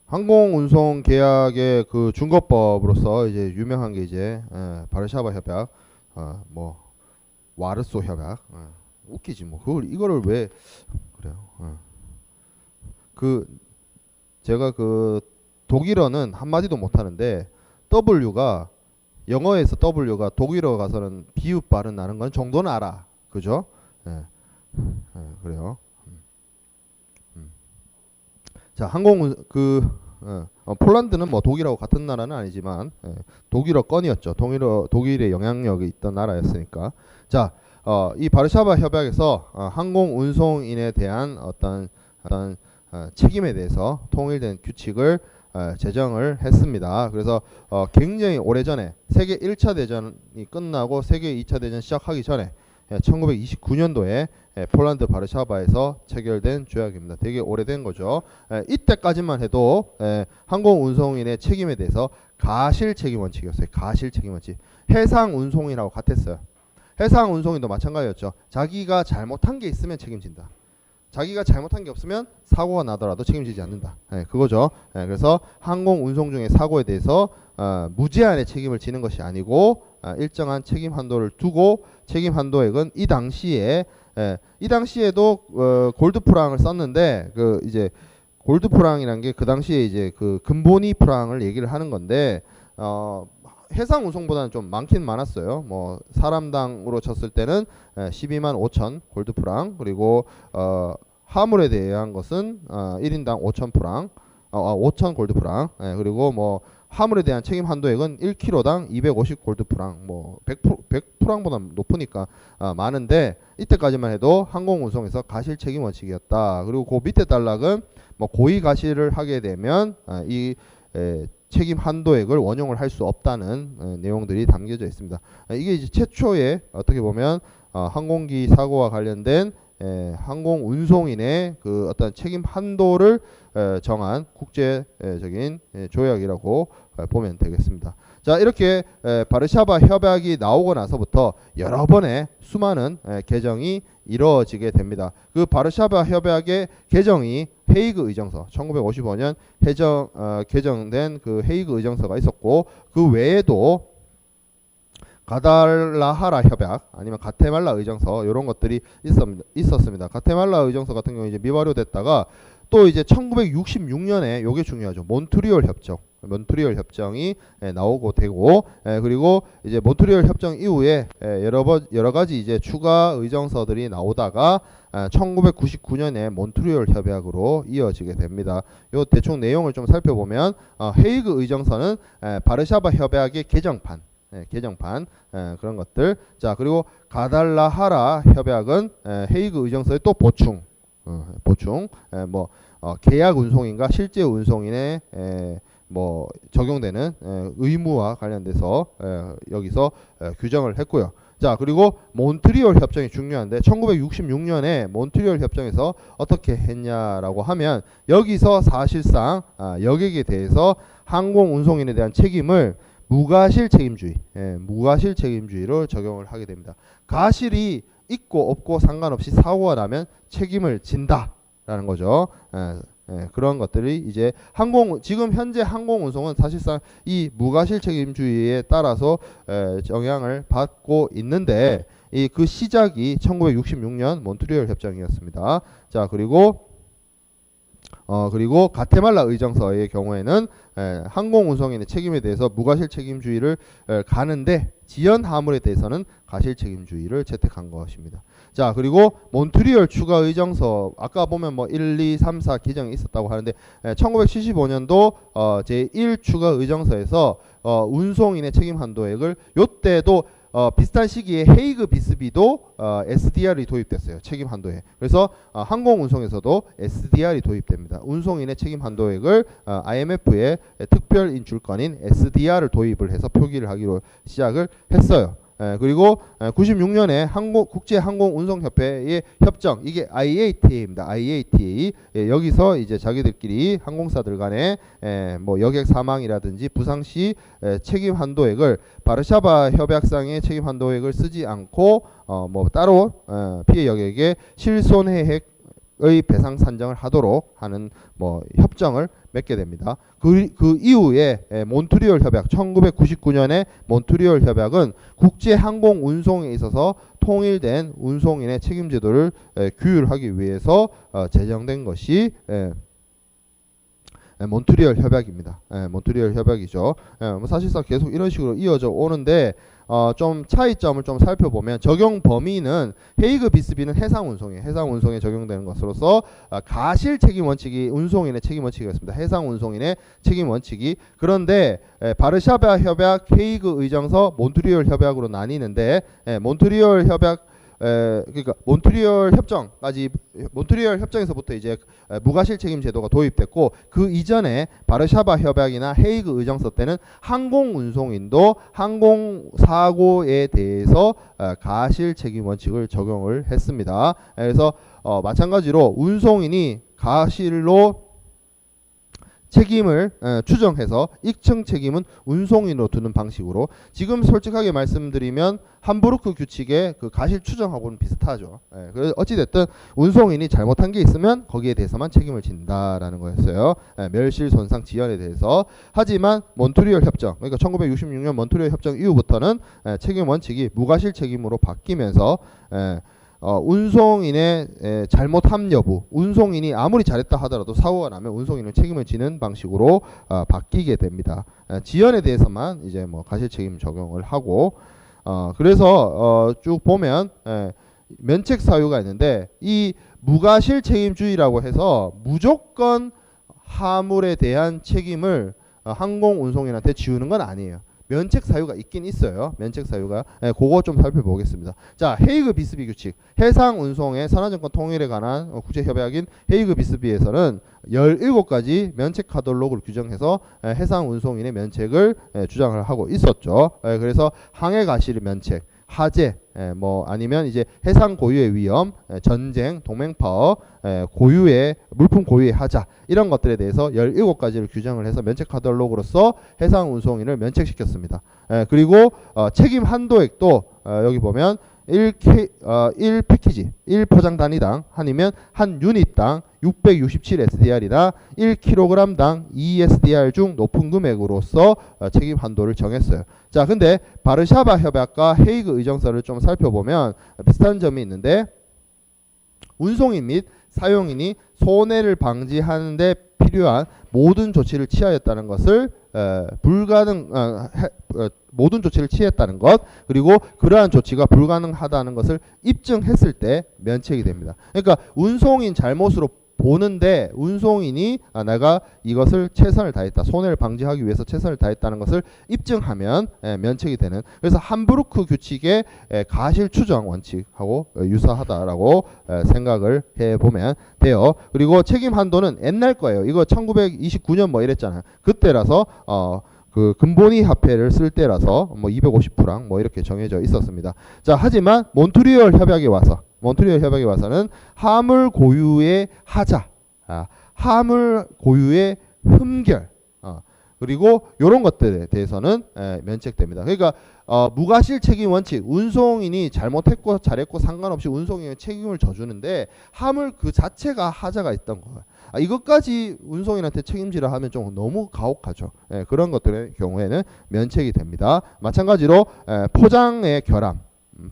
항공운송 계약의 그 준거법으로서 이제 유명한 게 이제 바르샤바 협약, 뭐 와르소 협약. 웃기지 뭐 그걸 이거를 왜 그래요? 그 제가 그 독일어는 한마디도 못하는데 W가 영어에서 W가 독일어 가서는 비읍 발음 나는 건 정도는 알아. 그죠? 그래요. 자, 폴란드는 뭐 독일하고 같은 나라는 아니지만 독일어권이었죠. 독일의 영향력이 있던 나라였으니까. 자, 이 바르샤바 협약에서 항공 운송인에 대한 어떤 책임에 대해서 통일된 규칙을 제정을 했습니다. 그래서 굉장히 오래전에 세계 1차 대전이 끝나고 세계 2차 대전 시작하기 전에 1929년도에 폴란드 바르샤바에서 체결된 조약입니다. 되게 오래된 거죠. 이때까지만 해도 항공운송인의 책임에 대해서 가실책임원칙이었어요. 가실책임원칙. 해상운송이라고 같았어요. 해상운송인도 마찬가지였죠. 자기가 잘못한 게 있으면 책임진다. 자기가 잘못한 게 없으면 사고가 나더라도 책임지지 않는다. 그거죠. 그래서 항공운송 중에 사고에 대해서 무제한의 책임을 지는 것이 아니고 일정한 책임 한도를 두고 책임 한도액은 이 당시에도 골드 프랑을 썼는데 그 이제 골드 프랑이란 게 그 당시에 이제 그 금보니 프랑을 얘기를 하는 건데 해상 운송보다는 좀 많긴 많았어요. 뭐 사람당으로 쳤을 때는 12만 5천 골드 프랑, 그리고 화물에 대한 것은 1인당 5천 프랑, 5천 골드 프랑, 그리고 뭐 화물에 대한 책임 한도액은 1kg당 250 골드 프랑, 뭐 100 프랑보다 높으니까 많은데 이때까지만 해도 항공 운송에서 가실 책임 원칙이었다. 그리고 그 밑에 단락은 뭐 고의 가실을 하게 되면 이 책임 한도액을 원용을 할 수 없다는 내용들이 담겨져 있습니다. 이게 이제 최초의 어떻게 보면 항공기 사고와 관련된 항공 운송인의 그 어떤 책임 한도를 정한 국제적인 조약이라고 보면 되겠습니다. 자, 이렇게 바르샤바 협약이 나오고 나서부터 여러 번의 수많은 개정이 이루어지게 됩니다. 그 바르샤바 협약의 개정이 헤이그 의정서 1955년 개정된 그 헤이그 의정서가 있었고, 그 외에도 가달라하라 협약 아니면 가테말라 의정서 이런 것들이 있었습니다. 가테말라 의정서 같은 경우 이제 미발효됐다가 또 이제 1966년에 요게 중요하죠. 몬트리올 협정이 나오고 되고, 그리고 이제 몬트리올 협정 이후에 여러 가지 이제 추가 의정서들이 나오다가 1999년에 몬트리올 협약으로 이어지게 됩니다. 요 대충 내용을 좀 살펴보면 헤이그 의정서는 바르샤바 협약의 개정판 그런 것들. 자, 그리고 가달라하라 협약은 헤이그 의정서의 또 보충 뭐 계약 운송인과 실제 운송인의 뭐 적용되는 의무와 관련돼서 여기서 규정을 했고요. 자, 그리고 몬트리올 협정이 중요한데 1966년에 몬트리올 협정에서 어떻게 했냐라고 하면 여기서 사실상 여객에 대해서 항공 운송인에 대한 책임을 무가실 책임주의로 적용을 하게 됩니다. 가실이 있고 없고 상관없이 사고가 나면 책임을 진다라는 거죠. 그런 것들이 이제 지금 현재 항공운송은 사실상 이 무가실 책임주의에 따라서 영향을 받고 있는데 그 시작이 1966년 몬트리올 협정이었습니다. 자, 그리고 가테말라 의정서의 경우에는 항공운송인의 책임에 대해서 무가실 책임주의를 가는데 지연 화물에 대해서는 가실 책임주의를 채택한 것입니다. 자, 그리고 몬트리올 추가 의정서 아까 보면 뭐 1, 2, 3, 4 기정이 있었다고 하는데 1975년도 제1 추가 의정서에서 운송인의 책임 한도액을 요때도 비슷한 시기에 헤이그 비스비도 SDR이 도입됐어요. 책임 한도에. 그래서 항공운송에서도 SDR이 도입됩니다. 운송인의 책임 한도액을 IMF의 특별 인출권인 SDR을 도입을 해서 표기를 하기로 시작을 했어요. 그리고 96년에 국제항공운송협회의 협정, 이게 IATA입니다. IATA. 여기서 이제 자기들끼리 항공사들 간에 뭐 여객 사망이라든지 부상 시 책임 한도액을 바르샤바 협약상의 책임 한도액을 쓰지 않고 뭐 따로 피해 여객의 실손해액 의 배상 산정을 하도록 하는 뭐 협정을 맺게 됩니다. 그 이후에 몬트리올 협약 1999년에 몬트리올 협약은 국제 항공 운송에 있어서 통일된 운송인의 책임 제도를 규율하기 위해서 제정된 것이 몬트리올 협약입니다. 몬트리올 협약이죠. 뭐 사실상 계속 이런 식으로 이어져 오는데 좀 차이점을 좀 살펴보면 적용 범위는 헤이그 비스비는 해상 운송이에요. 해상 운송에 적용되는 것으로서 가실 책임 원칙이 운송인의 책임 원칙이었습니다. 해상 운송인의 책임 원칙이. 그런데 바르샤바 협약, 헤이그 의정서, 몬트리올 협약으로 나뉘는데 몬트리올 협약 그러니까 몬트리올 협정에서부터 이제 무과실 책임 제도가 도입됐고, 그 이전에 바르샤바 협약이나 헤이그 의정서 때는 항공 운송인도 항공 사고에 대해서 가실 책임 원칙을 적용을 했습니다. 그래서 마찬가지로 운송인이 가실로 책임을 추정해서 익증 책임은 운송인으로 두는 방식으로, 지금 솔직하게 말씀드리면 함부르크 규칙의 그 가실 추정하고는 비슷하죠. 그래서 어찌됐든 운송인이 잘못한 게 있으면 거기에 대해서만 책임을 진다라는 거였어요. 멸실, 손상, 지연에 대해서. 하지만 몬트리올 협정, 그러니까 1966년 몬트리올 협정 이후부터는 책임 원칙이 무과실 책임으로 바뀌면서 운송인의 잘못함 여부, 운송인이 아무리 잘했다 하더라도 사고가 나면 운송인은 책임을 지는 방식으로 바뀌게 됩니다. 지연에 대해서만 이제 뭐 가실 책임 적용을 하고, 그래서 쭉 보면 면책 사유가 있는데, 이 무과실 책임주의라고 해서 무조건 화물에 대한 책임을 항공 운송인한테 지우는 건 아니에요. 면책 사유가 있긴 있어요. 면책 사유가. 그거 좀 살펴보겠습니다. 자, 헤이그 비스비 규칙. 해상 운송의 선화증권 통일에 관한 국제 협약인 헤이그 비스비에서는 17가지 면책 카탈로그를 규정해서 해상 운송인의 면책을 주장을 하고 있었죠. 그래서 항해 가실 면책, 하재, 뭐 아니면 이제 해상 고유의 위험, 전쟁, 동맹 파업, 고유의 물품 고유의 하자, 이런 것들에 대해서 17가지를 규정을 해서 면책 카탈로그로서 해상 운송인을 면책시켰습니다. 그리고 책임 한도액도 여기 보면 1 패키지, 1 포장 단위당 아니면 한 유닛당 667 SDR이나 1kg당 2 SDR 중 높은 금액으로서 책임 한도를 정했어요. 자, 근데 바르샤바 협약과 헤이그 의정서를 좀 살펴보면 비슷한 점이 있는데, 운송인 및 사용인이 손해를 방지하는 데 필요한 모든 조치를 취하였다는 것을 모든 조치를 취했다는 것, 그리고 그러한 조치가 불가능하다는 것을 입증했을 때 면책이 됩니다. 그러니까 운송인 잘못으로 보는데 운송인이 내가 이것을 최선을 다했다, 손해를 방지하기 위해서 최선을 다했다는 것을 입증하면 면책이 되는, 그래서 함부르크 규칙의 가실 추정 원칙하고 유사하다라고 생각을 해보면 돼요. 그리고 책임 한도는 옛날 거예요. 이거 1929년 뭐 이랬잖아요. 그때라서 그 근본위 화폐를 쓸 때라서 뭐 250프랑 뭐 이렇게 정해져 있었습니다. 자, 하지만 몬트리올 협약에 와서는 화물 고유의 하자, 화물 고유의 흠결, 그리고 이런 것들에 대해서는 면책됩니다. 그러니까 무과실 책임 원칙, 운송인이 잘못했고 잘했고 상관없이 운송인의 책임을 져주는데 화물 그 자체가 하자가 있던 거예요. 이것까지 운송인한테 책임지라 하면 좀 너무 가혹하죠. 그런 것들의 경우에는 면책이 됩니다. 마찬가지로 포장의 결함,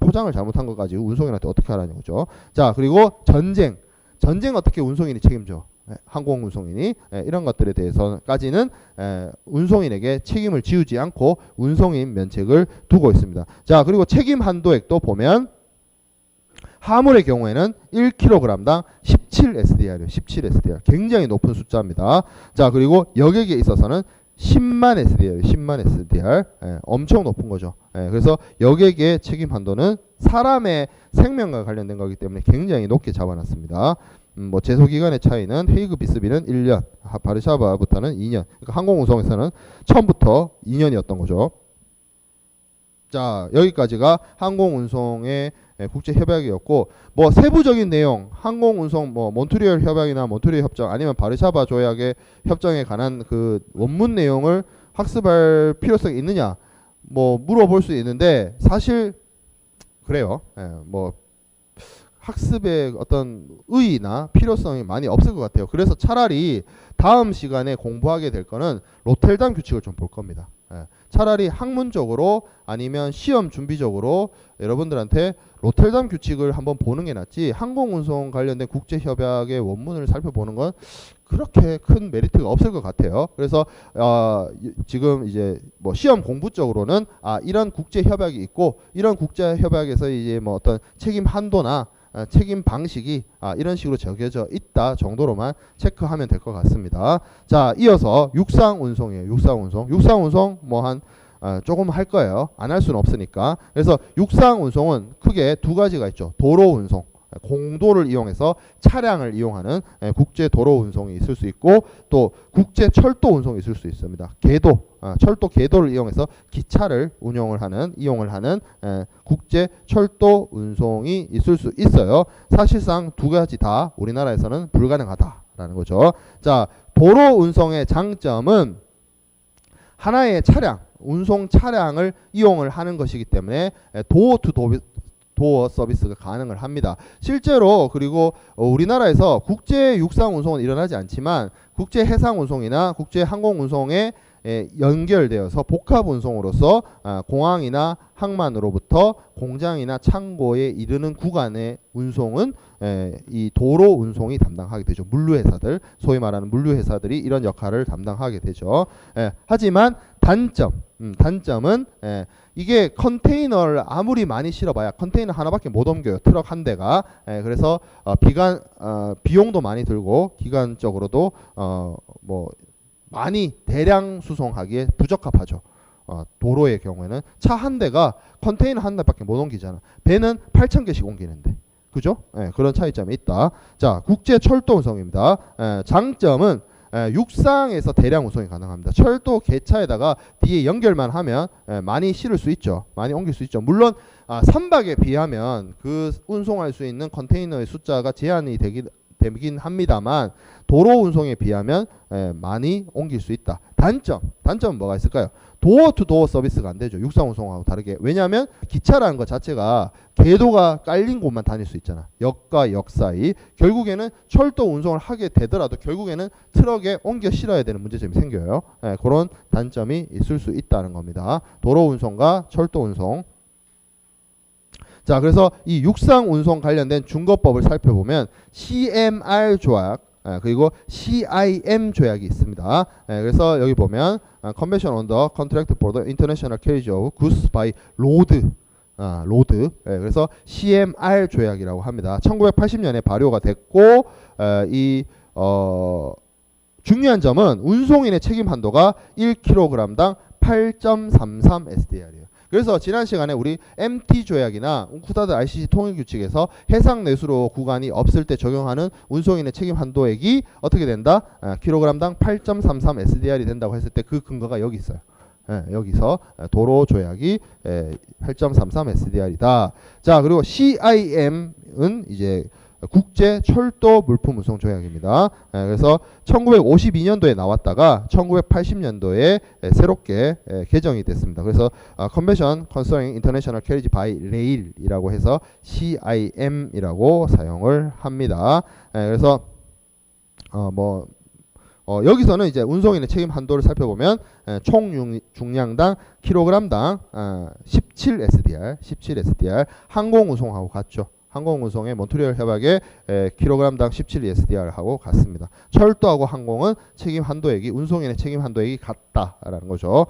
포장을 잘못한 것 가지고 운송인한테 어떻게 하라는 거죠. 자, 그리고 전쟁 어떻게 운송인이 책임져? 항공 운송인이. 이런 것들에 대해서까지는 운송인에게 책임을 지우지 않고 운송인 면책을 두고 있습니다. 자, 그리고 책임 한도액도 보면 화물의 경우에는 1kg당 17 SDR이에요. 17 SDR. 굉장히 높은 숫자입니다. 자, 그리고 여객에 있어서는 10만 SDR, 10만 SDR. 엄청 높은 거죠. 그래서 여객의 책임 한도는 사람의 생명과 관련된 거기 때문에 굉장히 높게 잡아놨습니다. 뭐 제소기간의 차이는 헤이그 비스비는 1년, 바르샤바부터는 2년. 그러니까 항공운송에서는 처음부터 2년이었던 거죠. 자, 여기까지가 항공운송의 국제 협약이었고, 뭐 세부적인 내용, 항공운송 뭐 몬트리올 협약이나 몬트리올 협정 아니면 바르샤바 조약의 협정에 관한 그 원문 내용을 학습할 필요성이 있느냐, 뭐 물어볼 수 있는데 사실 그래요. 뭐 학습의 어떤 의의나 필요성이 많이 없을 것 같아요. 그래서 차라리 다음 시간에 공부하게 될 거는 로텔담 규칙을 좀 볼 겁니다. 차라리 학문적으로 아니면 시험 준비적으로 여러분들한테 로텔담 규칙을 한번 보는 게 낫지, 항공운송 관련된 국제협약의 원문을 살펴보는 건 그렇게 큰 메리트가 없을 것 같아요. 그래서 지금 이제 뭐 시험 공부적으로는 이런 국제협약이 있고 이런 국제협약에서 이제 뭐 어떤 책임 한도나 책임 방식이 이런 식으로 적혀져 있다 정도로만 체크하면 될 것 같습니다. 자, 이어서 육상운송이에요. 육상운송 뭐 한 조금 할 거예요. 안 할 수는 없으니까. 그래서 육상운송은 크게 두 가지가 있죠. 도로운송, 공도를 이용해서 차량을 이용하는 국제 도로 운송이 있을 수 있고, 또 국제 철도 운송이 있을 수 있습니다. 궤도, 철도 궤도를 이용해서 기차를 이용을 하는 국제 철도 운송이 있을 수 있어요. 사실상 두 가지 다 우리나라에서는 불가능하다라는 거죠. 자, 도로 운송의 장점은 하나의 차량, 운송 차량을 이용을 하는 것이기 때문에 도어 투 도어 서비스가 가능을 합니다. 실제로 그리고 우리나라에서 국제 육상 운송은 일어나지 않지만 국제 해상 운송이나 국제 항공 운송에 연결되어서 복합 운송으로서 공항이나 항만으로부터 공장이나 창고에 이르는 구간의 운송은 이 도로 운송이 담당하게 되죠. 물류회사들, 소위 말하는 물류회사들이 이런 역할을 담당하게 되죠. 하지만 단점은 이게 컨테이너를 아무리 많이 실어봐야 컨테이너 하나밖에 못 옮겨요. 트럭 한 대가. 그래서 비용도 많이 들고 기간적으로도 뭐 많이 대량 수송하기에 부적합하죠. 도로의 경우에는 차 한 대가 컨테이너 한 대밖에 못 옮기잖아. 배는 8,000개씩 옮기는데. 그죠? 그런 차이점이 있다. 자, 국제 철도 운송입니다. 장점은 육상에서 대량 운송이 가능합니다. 철도 개차에다가 뒤에 연결만 하면 많이 실을 수 있죠. 많이 옮길 수 있죠. 물론 선박에 비하면 그 운송할 수 있는 컨테이너의 숫자가 제한이 되긴 합니다만 도로 운송에 비하면 많이 옮길 수 있다. 단점은 뭐가 있을까요? 도어 투 도어 서비스가 안 되죠. 육상 운송하고 다르게. 왜냐하면 기차라는 것 자체가 궤도가 깔린 곳만 다닐 수 있잖아. 역과 역 사이. 결국에는 철도 운송을 하게 되더라도 결국에는 트럭에 옮겨 실어야 되는 문제점이 생겨요. 그런 단점이 있을 수 있다는 겁니다. 도로 운송과 철도 운송. 자, 그래서 이 육상 운송 관련된 준거법을 살펴보면 CMR 조약 그리고 CIM 조약이 있습니다. 그래서 여기 보면 Convention on the Contract for the International Carriage of Goods by Road. 그래서 CMR 조약이라고 합니다. 1980년에 발효가 됐고 중요한 점은 운송인의 책임 한도가 1kg당 8.33 SDR이에요. 그래서 지난 시간에 우리 MT 조약이나 웅쿠다드 ICC 통일규칙에서 해상 내수로 구간이 없을 때 적용하는 운송인의 책임 한도액이 어떻게 된다? 킬로그램당 8.33 SDR이 된다고 했을 때 그 근거가 여기 있어요. 여기서 도로 조약이 8.33 SDR이다. 자, 그리고 CIM은 이제 국제 철도 물품 운송 조약입니다. 그래서 1952년도에 나왔다가 1980년도에 새롭게 개정이 됐습니다. 그래서 Convention Concerning International Carriage by Rail이라고 해서 CIM이라고 사용을 합니다. 그래서 여기서는 이제 운송인의 책임 한도를 살펴보면 총 중량당 킬로그램당 17 SDR 항공 운송하고 같죠. 항공운송의 몬트리올 협약에 킬로그램당 17 SDR하고 같습니다. 철도하고 항공은 책임 한도액이 운송인의 책임 한도액이 같다라는 거죠.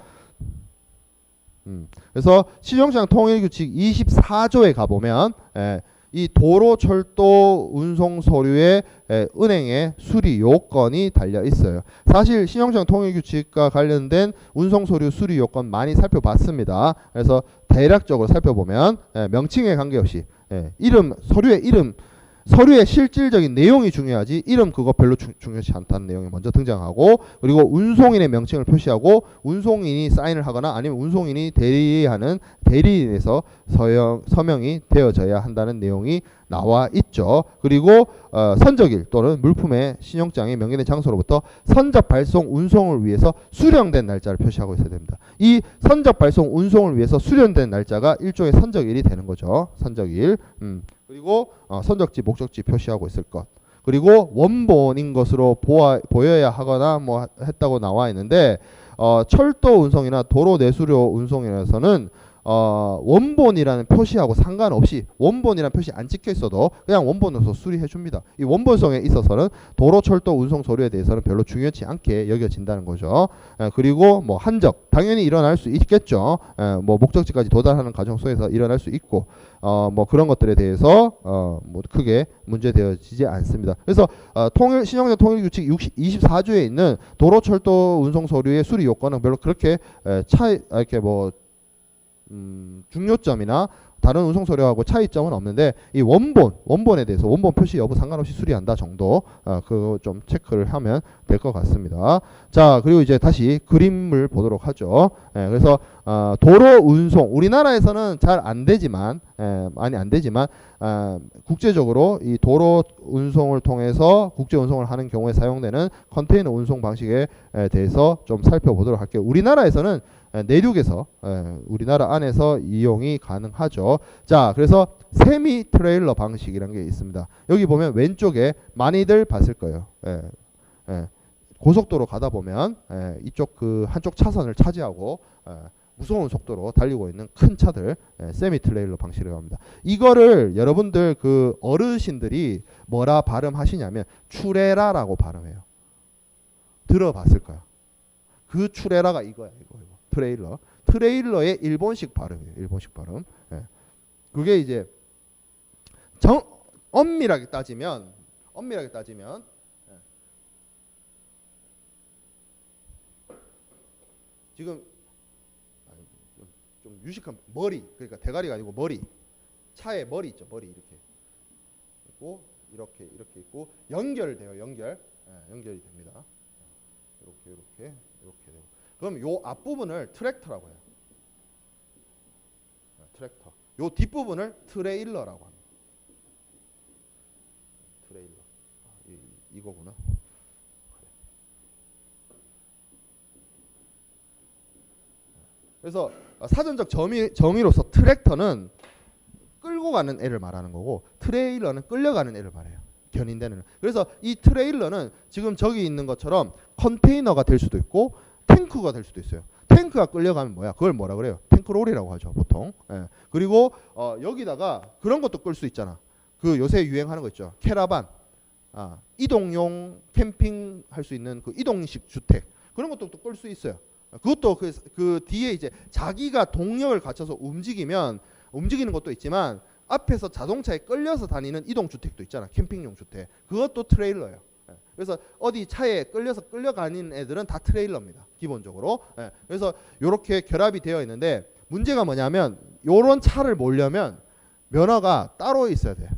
그래서 시정시장 통일규칙 24조에 가보면 이 도로, 철도, 운송 서류의 은행의 수리 요건이 달려 있어요. 사실 신형시장 통일규칙과 관련된 운송 서류 수리 요건 많이 살펴봤습니다. 그래서 대략적으로 살펴보면 명칭에 관계없이 서류의 실질적인 내용이 중요하지 이름 그거 별로 중요하지 않다는 내용이 먼저 등장하고, 그리고 운송인의 명칭을 표시하고 운송인이 사인을 하거나 아니면 운송인이 대리하는 대리인에서 서명이 되어져야 한다는 내용이 나와 있죠. 그리고 선적일 또는 물품의 신용장에 명기된 장소로부터 선적 발송 운송을 위해서 수령된 날짜를 표시하고 있어야 됩니다. 이 선적 발송 운송을 위해서 수령된 날짜가 일종의 선적일이 되는 거죠. 선적일. 그리고 선적지, 목적지 표시하고 있을 것. 그리고 원본인 것으로 보여야 하거나 뭐 했다고 나와 있는데 철도 운송이나 도로 내수료 운송이라서는 원본이라는 표시하고 상관없이 원본이라는 표시 안 찍혀 있어도 그냥 원본으로서 수리해 줍니다. 이 원본성에 있어서는 도로 철도 운송 서류에 대해서는 별로 중요치 않게 여겨진다는 거죠. 그리고 뭐 한적 당연히 일어날 수 있겠죠. 뭐 목적지까지 도달하는 과정 속에서 일어날 수 있고 뭐 그런 것들에 대해서 뭐 크게 문제되어지지 않습니다. 그래서 신형제 통일규칙 24조에 있는 도로 철도 운송 서류의 수리 요건은 별로 그렇게 이렇게 뭐 중요점이나 다른 운송 서류하고 차이점은 없는데 이 원본에 대해서 원본 표시 여부 상관없이 수리한다 정도 그거 좀 체크를 하면 될 것 같습니다. 자, 그리고 이제 다시 그림을 보도록 하죠. 그래서 도로 운송 우리나라에서는 잘 안 되지만 많이 안 되지만 국제적으로 이 도로 운송을 통해서 국제 운송을 하는 경우에 사용되는 컨테이너 운송 방식에 대해서 좀 살펴보도록 할게요. 우리나라에서는 내륙에서 우리나라 안에서 이용이 가능하죠. 자, 그래서 세미 트레일러 방식이라는 게 있습니다. 여기 보면 왼쪽에 많이들 봤을 거예요. 고속도로 가다 보면 이쪽 그 한쪽 차선을 차지하고 무서운 속도로 달리고 있는 큰 차들 세미 트레일러 방식이라고 합니다. 이거를 여러분들 그 어르신들이 뭐라 발음하시냐면 추레라라고 발음해요. 들어봤을 거야. 그 추레라가 이거야. 이거. 트레일러의 일본식 발음이에요. 일본식 발음. 그게 이제 엄밀하게 따지면 지금 좀 유식한 머리, 그러니까 대가리가 아니고 머리, 차에 머리 있죠. 머리 이렇게 있고 이렇게 있고 연결돼요. 연결이 됩니다. 이렇게 되고. 그럼 요 앞부분을 트랙터라고 해요. 트랙터. 요 뒷부분을 트레일러라고 합니다. 트레일러. 이거구나. 그래서 사전적 정의로서 트랙터는 끌고 가는 애를 말하는 거고 트레일러는 끌려가는 애를 말해요. 견인되는. 그래서 이 트레일러는 지금 저기 있는 것처럼 컨테이너가 될 수도 있고 탱크가 될 수도 있어요. 탱크가 끌려가면 뭐야? 그걸 뭐라 그래요? 탱크롤이라고 하죠, 보통. 그리고 여기다가 그런 것도 끌 수 있잖아. 그 요새 유행하는 거 있죠. 캐러반. 이동용 캠핑 할 수 있는 그 이동식 주택. 그런 것도 또 끌 수 있어요. 그것도 그 뒤에 이제 자기가 동력을 갖춰서 움직이는 것도 있지만 앞에서 자동차에 끌려서 다니는 이동 주택도 있잖아. 캠핑용 주택. 그것도 트레일러예요. 그래서 어디 차에 끌려가는 애들은 다 트레일러입니다. 기본적으로. 그래서 이렇게 결합이 되어 있는데 문제가 뭐냐면 이런 차를 몰려면 면허가 따로 있어야 돼요.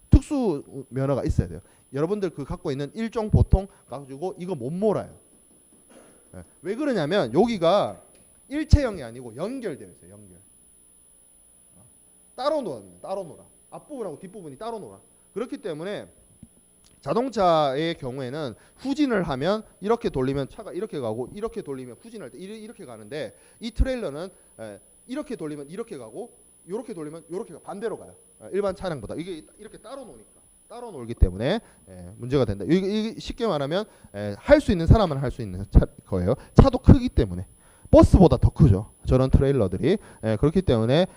특수 면허가 있어야 돼요. 여러분들 그 갖고 있는 일종 보통 가지고 이거 못 몰아요. 왜 그러냐면 여기가 일체형이 아니고 연결되어 있어요. 연결. 따로 놀아. 앞부분하고 뒷부분이 따로 놀아. 그렇기 때문에 자동차의 경우에는 후진을 하면 이렇게 돌리면 차가 이렇게 가고 이렇게 돌리면 후진할 때 이렇게 가는데 이 트레일러는 이렇게 돌리면 이렇게 가고 이렇게 돌리면 이렇게 반대로 가요. 일반 차량보다. 이게 이렇게 따로 놀기 때문에 문제가 된다. 이게 쉽게 말하면 할 수 있는 사람은 할 수 있는 거예요. 차도 크기 때문에. 버스보다 더 크죠. 저런 트레일러들이. 그렇기 때문에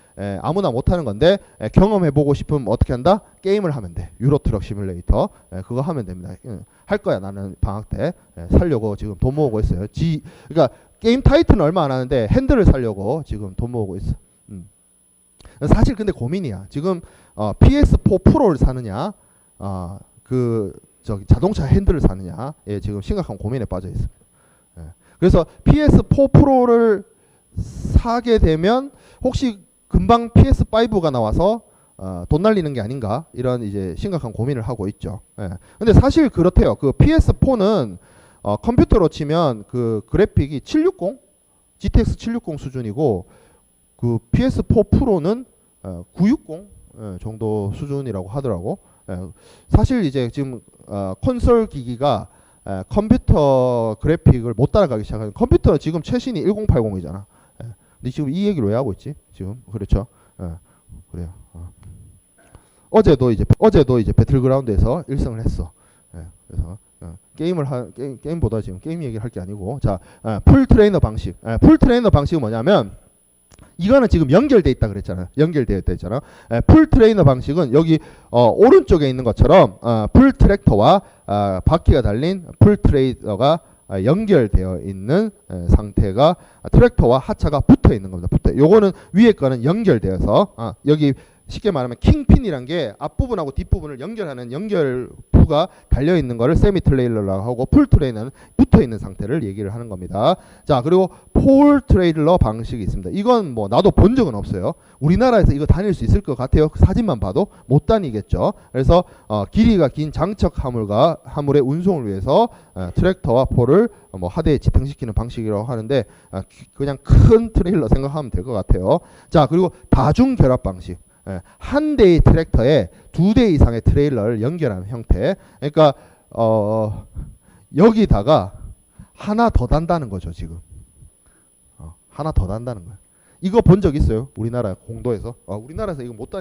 아무나 못하는 건데 경험해보고 싶으면 어떻게 한다? 게임을 하면 돼. 유로트럭 시뮬레이터. 그거 하면 됩니다. 할 거야. 나는 방학 때 살려고 지금 돈 모으고 있어요. 그러니까 게임 타이틀은 얼마 안 하는데 핸들을 살려고 지금 돈 모으고 있어. 사실 근데 고민이야. 지금 PS4 프로를 사느냐 자동차 핸들을 사느냐 지금 심각한 고민에 빠져 있습니다. 그래서 PS4 프로를 사게 되면 혹시 금방 PS5가 나와서 돈 날리는 게 아닌가 이런 이제 심각한 고민을 하고 있죠. 근데 사실 그렇대요. 그 PS4는 컴퓨터로 치면 그 그래픽이 760, GTX 760 수준이고 그 PS4 프로는 960 정도 수준이라고 하더라고. 사실 이제 지금 콘솔 기기가 컴퓨터 그래픽을 못 따라가기 시작하는 컴퓨터 지금 최신이 1080이잖아. 근데 지금 이 얘기를 왜 하고 있지? 지금 그렇죠. 그래요. 어제도 이제 배틀그라운드에서 1승을 했어. 예, 그래서 게임보다 지금 게임 얘기를 할 게 아니고, 자, 풀 트레이너 방식. 풀 트레이너 방식은 뭐냐면, 이거는 지금 연결돼 있다 그랬잖아요. 연결되어 있다 했잖아요. 풀 트레이너 방식은 여기 오른쪽에 있는 것처럼 풀 트랙터와 바퀴가 달린 풀 트레이너가 연결되어 있는 상태가 트랙터와 하차가 붙어 있는 겁니다. 요거는 위에 거는 연결되어서 여기 쉽게 말하면 킹핀이란 게 앞부분하고 뒷부분을 연결하는 연결부가 달려있는 거를 세미 트레일러라고 하고, 풀 트레일러는 붙어있는 상태를 얘기를 하는 겁니다. 자, 그리고 폴 트레일러 방식이 있습니다. 이건 뭐 나도 본 적은 없어요. 우리나라에서 이거 다닐 수 있을 것 같아요. 사진만 봐도 못 다니겠죠. 그래서 길이가 긴 장척 화물의 운송을 위해서 트랙터와 폴을 뭐 하대에 지탱시키는 방식이라고 하는데, 그냥 큰 트레일러 생각하면 될 것 같아요. 자, 그리고 다중 결합 방식. 한 대의 트랙터에 두 대 이상의 트레일러를 연결하는 형태. 그러니까 여기다가 하나 더 단다는 거죠. 지금 하나 더 단다는 거예요. 이거 본 적 있어요? 우리나라 공도에서? 우리나라에서 이거 못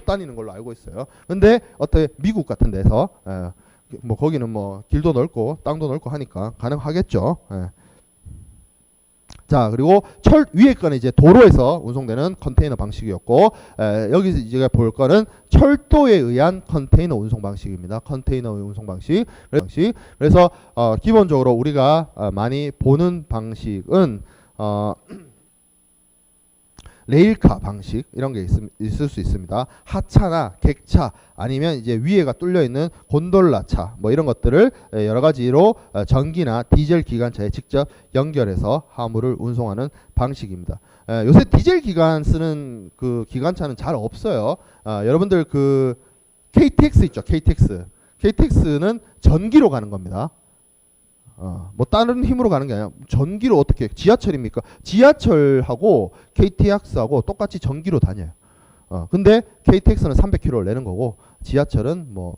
다니는 걸로 알고 있어요. 근데 어떻게 미국 같은 데서 뭐 거기는 뭐 길도 넓고 땅도 넓고 하니까 가능하겠죠. 자, 그리고 위에 거는 이제 도로에서 운송되는 컨테이너 방식이었고, 여기서 이제 볼 거는 철도에 의한 컨테이너 운송 방식입니다. 컨테이너 운송 방식. 그래서 기본적으로 우리가 많이 보는 방식은 레일카 방식, 이런 게 있을 수 있습니다. 하차나 객차, 아니면 이제 위에가 뚫려 있는 곤돌라차, 뭐 이런 것들을 여러 가지로 전기나 디젤 기관차에 직접 연결해서 화물을 운송하는 방식입니다. 요새 디젤 기관 쓰는 그 기관차는 잘 없어요. 여러분들 그 KTX 있죠? KTX는 전기로 가는 겁니다. 뭐 다른 힘으로 가는 게 아니라 전기로. 어떻게 지하철입니까? 지하철하고 KTX하고 똑같이 전기로 다녀요. 근데 KTX는 300km를 내는 거고, 지하철은 뭐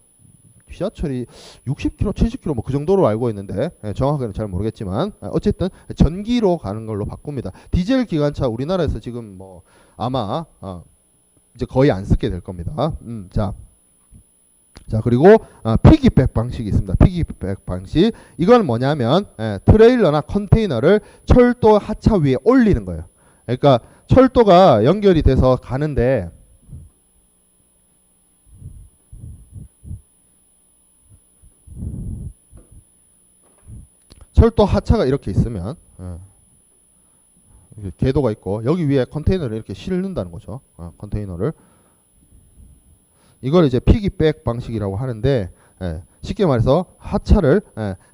지하철이 60km, 70km 뭐 그 정도로 알고 있는데, 정확하게는 잘 모르겠지만 어쨌든 전기로 가는 걸로 바꿉니다. 디젤 기관차 우리나라에서 지금 뭐 아마 이제 거의 안 쓰게 될 겁니다. 자, 그리고 피기백 방식이 있습니다. 피기백 방식. 이건 뭐냐면 트레일러나 컨테이너를 철도 하차 위에 올리는 거예요. 그러니까 철도가 연결이 돼서 가는데, 철도 하차가 이렇게 있으면 궤도가 있고, 여기 위에 컨테이너를 이렇게 실는다는 거죠. 컨테이너를. 이걸 이제 피기백 방식이라고 하는데, 쉽게 말해서 하차를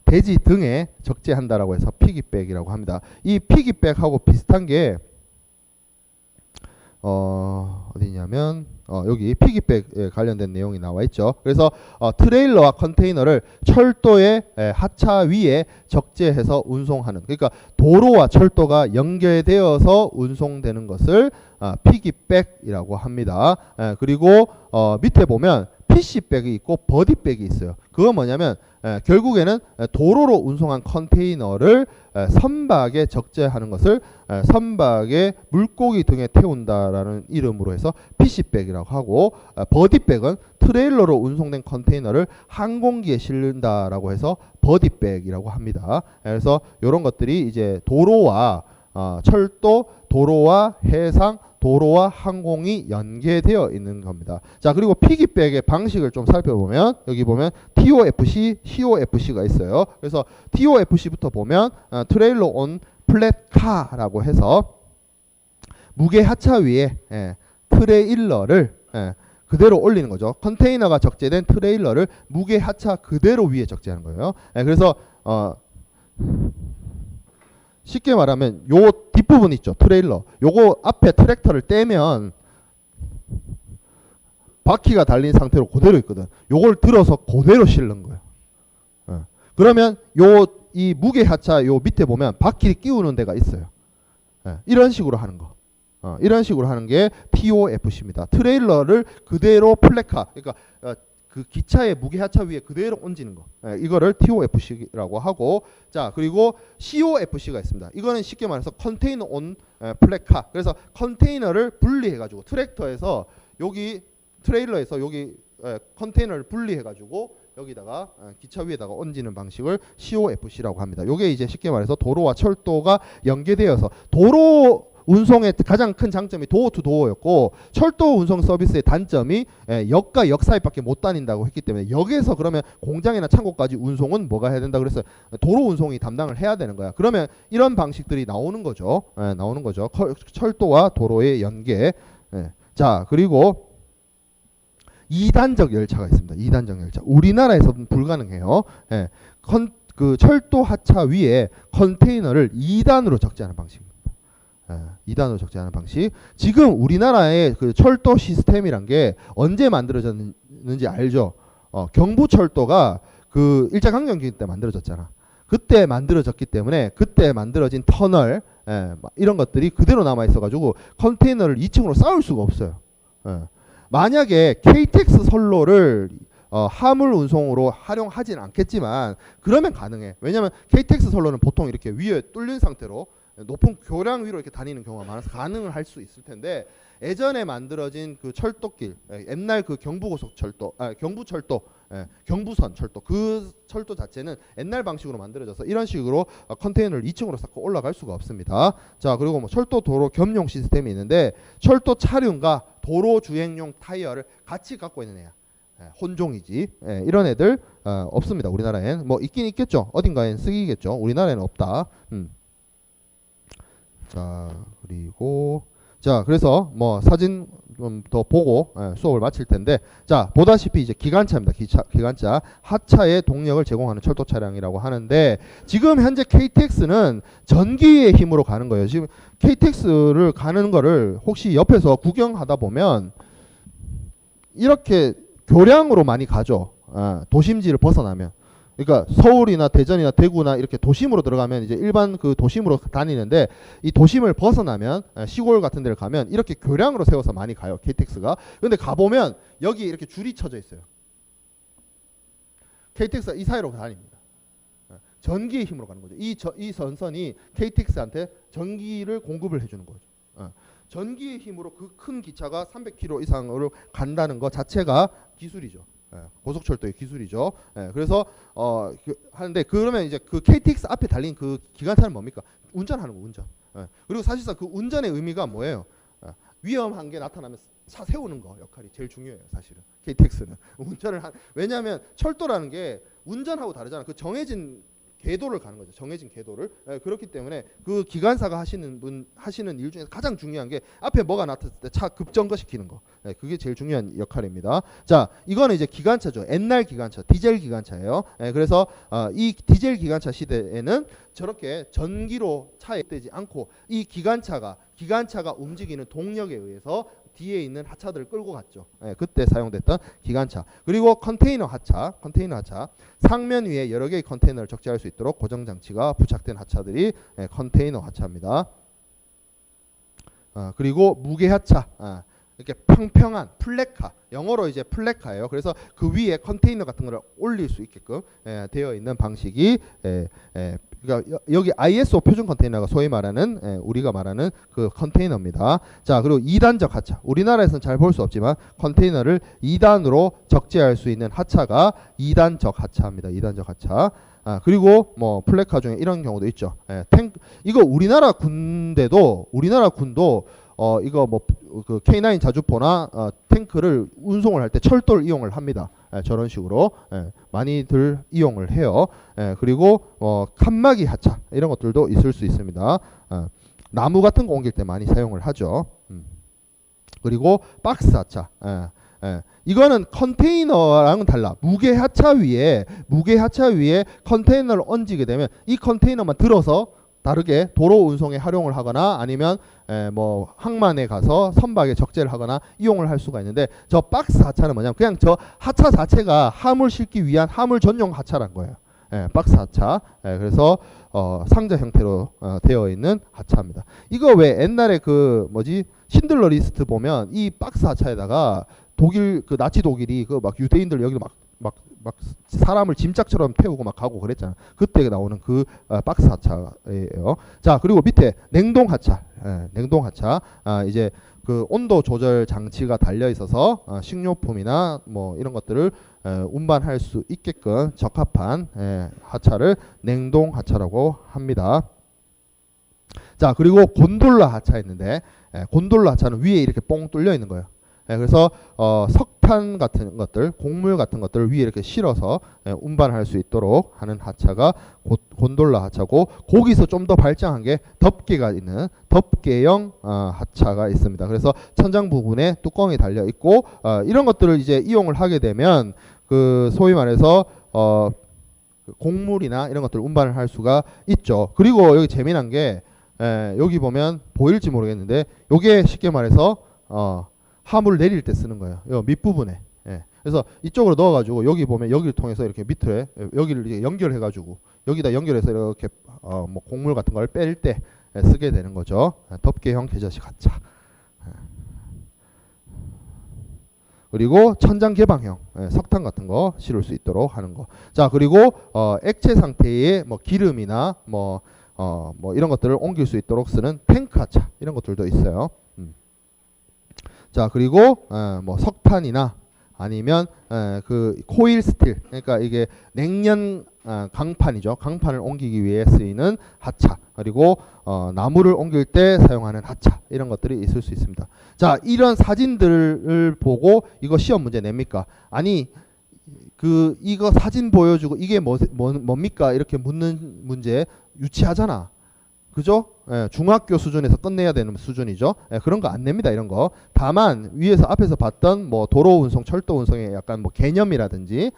대지 등에 적재한다라고 해서 피기백이라고 합니다. 이 피기백하고 비슷한 게 어디냐면 여기 피기백에 관련된 내용이 나와 있죠. 그래서 트레일러와 컨테이너를 철도의 하차 위에 적재해서 운송하는, 그러니까 도로와 철도가 연결되어서 운송되는 것을 피기백이라고 합니다. 그리고 밑에 보면 PC백이 있고 버디백이 있어요. 그건 뭐냐면 결국에는 도로로 운송한 컨테이너를 선박에 적재하는 것을 선박에 물고기 등에 태운다라는 이름으로 해서 PC백이라고 하고, 버디백은 트레일러로 운송된 컨테이너를 항공기에 실는다라고 해서 버디백이라고 합니다. 그래서 이런 것들이 이제 도로와 철도, 도로와 해상, 도로와 항공이 연계되어 있는 겁니다. 자, 그리고 피기백의 방식을 좀 살펴보면 여기 보면 TOFC, COFC가 있어요. 그래서 TOFC부터 보면 트레일러 온 플랫카라고 해서 무게 하차 위에 트레일러를 그대로 올리는 거죠. 컨테이너가 적재된 트레일러를 무게 하차 그대로 위에 적재하는 거예요. 그래서 쉽게 말하면 요 뒷부분 있죠. 트레일러. 요거 앞에 트랙터를 떼면 바퀴가 달린 상태로 그대로 있거든. 요걸 들어서 그대로 실는 거예요. 그러면 이 무게 하차 요 밑에 보면 바퀴 끼우는 데가 있어요. 이런 식으로 하는 거. 이런 식으로 하는 게 TOFC입니다. 트레일러를 그대로 플랫카, 그러니까 그 기차의 무게 하차 위에 그대로 얹는 거, 이거를 TOFC라고 하고, 자, 그리고 COFC가 있습니다. 이거는 쉽게 말해서 컨테이너 온 플랫카. 그래서 컨테이너를 분리해 가지고 트랙터에서 여기 트레일러에서 여기 컨테이너를 분리해가지고 여기다가 기차 위에다가 얹는 방식을 COFC라고 합니다. 요게 이제 쉽게 말해서 도로와 철도가 연계되어서 도로 운송의 가장 큰 장점이 도어 투 도어였고 철도 운송 서비스의 단점이 역과 역 사이밖에 못 다닌다고 했기 때문에 역에서 그러면 공장이나 창고까지 운송은 뭐가 해야 된다 그래서 도로 운송이 담당을 해야 되는 거야. 그러면 이런 방식들이 나오는 거죠. 나오는 거죠. 철도와 도로의 연계. 자, 그리고 2단적 열차가 있습니다. 2단적 열차. 우리나라에서는 불가능해요. 그 철도 하차 위에 컨테이너를 2단으로 적재하는 방식입니다. 2단으로 적재하는 방식. 지금 우리나라의 그 철도 시스템이란 게 언제 만들어졌는지 알죠? 경부철도가 그 일제강점기 때 만들어졌잖아. 그때 만들어졌기 때문에 그때 만들어진 터널 이런 것들이 그대로 남아 있어가지고 컨테이너를 2층으로 쌓을 수가 없어요. 만약에 KTX 선로를 화물 운송으로 활용하진 않겠지만 그러면 가능해. 왜냐면 KTX 선로는 보통 이렇게 위에 뚫린 상태로 높은 교량 위로 이렇게 다니는 경우가 많아서 가능을 할 수 있을 텐데 예전에 만들어진 그 철도길, 옛날 그 경부고속철도, 경부철도, 경부선 철도, 그 철도 자체는 옛날 방식으로 만들어져서 이런 식으로 컨테이너를 2층으로 쌓고 올라갈 수가 없습니다. 자, 그리고 뭐 철도 도로 겸용 시스템이 있는데 철도 차륜과 도로 주행용 타이어를 같이 갖고 있는 애야. 혼종이지. 이런 애들 없습니다. 우리나라엔. 뭐 있긴 있겠죠. 어딘가엔 쓰이겠죠. 우리나라에는 없다. 자, 그리고 자, 그래서 뭐 사진 좀 더 보고 수업을 마칠 텐데, 자, 보다시피 이제 기관차입니다. 기관차 하차의 동력을 제공하는 철도 차량이라고 하는데 지금 현재 KTX는 전기의 힘으로 가는 거예요. 지금 KTX를 가는 거를 혹시 옆에서 구경하다 보면 이렇게 교량으로 많이 가죠. 도심지를 벗어나면. 그러니까 서울이나 대전이나 대구나 이렇게 도심으로 들어가면 이제 일반 그 도심으로 다니는데 이 도심을 벗어나면 시골 같은 데를 가면 이렇게 교량으로 세워서 많이 가요. KTX가. 근데 가보면 여기 이렇게 줄이 쳐져 있어요. KTX가 이 사이로 다닙니다. 전기의 힘으로 가는 거죠. 이 전선이 KTX한테 전기를 공급을 해주는 거죠. 전기의 힘으로 그 큰 기차가 300km 이상으로 간다는 것 자체가 기술이죠. 고속철도의 기술이죠. 그래서 하는데 그러면 이제 그 KTX 앞에 달린 그 기관차는 뭡니까? 운전하는 거, 운전. 그리고 사실상 그 운전의 의미가 뭐예요? 위험한 게 나타나면 차 세우는 거 역할이 제일 중요해요. 사실은 KTX는 운전을 왜냐하면 철도라는 게 운전하고 다르잖아. 그 정해진 궤도를 가는 거죠. 정해진 궤도를. 그렇기 때문에 그 기관사가 하시는 일 중에서 가장 중요한 게 앞에 뭐가 나타났을 때 차 급정거시키는 거. 그게 제일 중요한 역할입니다. 자, 이거는 이제 기관차죠. 옛날 기관차, 디젤 기관차예요. 그래서 이 디젤 기관차 시대에는 저렇게 전기로 차에 되지 않고 이 기관차가 움직이는 동력에 의해서 뒤에 있는 하차들을 끌고 갔죠. 그때 사용됐던 기관차. 그리고 컨테이너 하차. 상면 위에 여러 개의 컨테이너를 적재할 수 있도록 고정 장치가 부착된 하차들이 컨테이너 하차입니다. 그리고 무게 하차. 이렇게 평평한 플랫카. 영어로 이제 플랫카예요. 그래서 그 위에 컨테이너 같은 거를 올릴 수 있게끔 되어 있는 방식이 그러니까 여기 ISO 표준 컨테이너가 소위 말하는 우리가 말하는 그 컨테이너입니다. 자, 그리고 2단적 하차. 우리나라에서는 잘 볼 수 없지만 컨테이너를 2단으로 적재할 수 있는 하차가 2단적 하차입니다. 2단적 하차. 그리고 뭐 플랫카 중에 이런 경우도 있죠. 이거 우리나라 군도 이거 뭐 그 K9 자주포나 탱크를 운송을 할 때 철도를 이용을 합니다. 저런 식으로 많이들 이용을 해요. 그리고 칸막이 하차 이런 것들도 있을 수 있습니다. 나무 같은 거 옮길 때 많이 사용을 하죠. 그리고 박스 하차. 이거는 컨테이너랑은 달라. 무게 하차 위에 컨테이너를 얹게 되면 이 컨테이너만 들어서 다르게 도로 운송에 활용을 하거나 아니면 뭐 항만에 가서 선박에 적재를 하거나 이용을 할 수가 있는데 저 박스 하차는 뭐냐면 그냥 저 하차 자체가 화물 싣기 위한 화물 전용 하차란 거예요. 박스 하차. 그래서 상자 형태로 되어 있는 하차입니다. 이거 왜 옛날에 그 신들러 리스트 보면 이 박스 하차에다가 독일 그 나치 독일이 그 막 유대인들 여기로 막 막 사람을 짐짝처럼 태우고 막 가고 그랬잖아. 그때 나오는 그 박스 하차예요. 자, 그리고 밑에 냉동 하차. 냉동 하차. 이제 그 온도 조절 장치가 달려 있어서 식료품이나 뭐 이런 것들을 운반할 수 있게끔 적합한 하차를 냉동 하차라고 합니다. 자, 그리고 곤돌라 하차 있는데 곤돌라 하차는 위에 이렇게 뽕 뚫려 있는 거예요. 그래서 석탄 같은 것들, 곡물 같은 것들을 위에 이렇게 실어서 운반할 수 있도록 하는 하차가 곤돌라 하차고, 거기서 좀 더 발전한 게 덮개가 있는 덮개형 하차가 있습니다. 그래서 천장 부분에 뚜껑이 달려 있고 이런 것들을 이제 이용을 하게 되면 그 소위 말해서 곡물이나 이런 것들을 운반을 할 수가 있죠. 그리고 여기 재미난 게 여기 보면 보일지 모르겠는데 요게 쉽게 말해서 화물을 내릴 때 쓰는 거예요. 요 밑부분에. 그래서 이쪽으로 넣어가지고 여기 보면 여기를 통해서 이렇게 밑에 여기를 이제 연결해가지고 여기다 연결해서 이렇게 뭐 곡물 같은 걸 뺄 때 쓰게 되는 거죠. 덮개형 계좌식 하차. 그리고 천장 개방형 석탄 같은 거 실을 수 있도록 하는 거. 자, 그리고 액체 상태의 뭐 기름이나 뭐 이런 것들을 옮길 수 있도록 쓰는 탱크 하차, 이런 것들도 있어요. 자, 그리고 뭐 석탄이나 아니면 그 코일 스틸, 그러니까 이게 냉연 강판이죠. 강판을 옮기기 위해 쓰이는 하차, 그리고 나무를 옮길 때 사용하는 하차, 이런 것들이 있을 수 있습니다. 자, 이런 사진들을 보고 이거 시험 문제 냅니까? 아니, 그 이거 사진 보여주고 이게 뭡니까? 이렇게 묻는 문제 유치하잖아. 그죠? 중학교 수준에서 끝내야 되는 수준이죠. 그런 거 안 냅니다. 이런 거. 다만 위에서 앞에서 봤던 뭐 도로 운송, 철도 운송의 약간 뭐 개념이라든지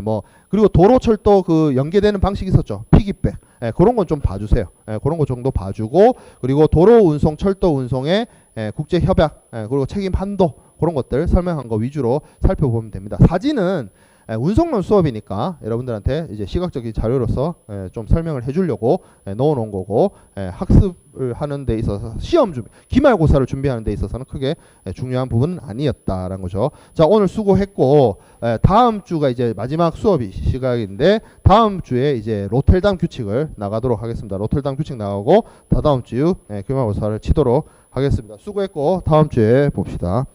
뭐 그리고 도로 철도 그 연계되는 방식이 있었죠. 피기백. 그런 건 좀 봐주세요. 그런 거 정도 봐주고, 그리고 도로 운송, 철도 운송의 국제 협약, 그리고 책임 한도, 그런 것들 설명한 거 위주로 살펴보면 됩니다. 사진은 운송론 수업이니까 여러분들한테 이제 시각적인 자료로서 좀 설명을 해주려고 넣어 놓은 거고, 학습을 하는 데 있어서 시험 준비, 기말고사를 준비하는 데 있어서는 크게 중요한 부분은 아니었다라는 거죠. 자, 오늘 수고했고, 다음 주가 이제 마지막 수업이 시각인데, 다음 주에 이제 로텔담 규칙을 나가도록 하겠습니다. 로텔담 규칙 나가고 다다음 주 기말고사를 치도록 하겠습니다. 수고했고 다음 주에 봅시다.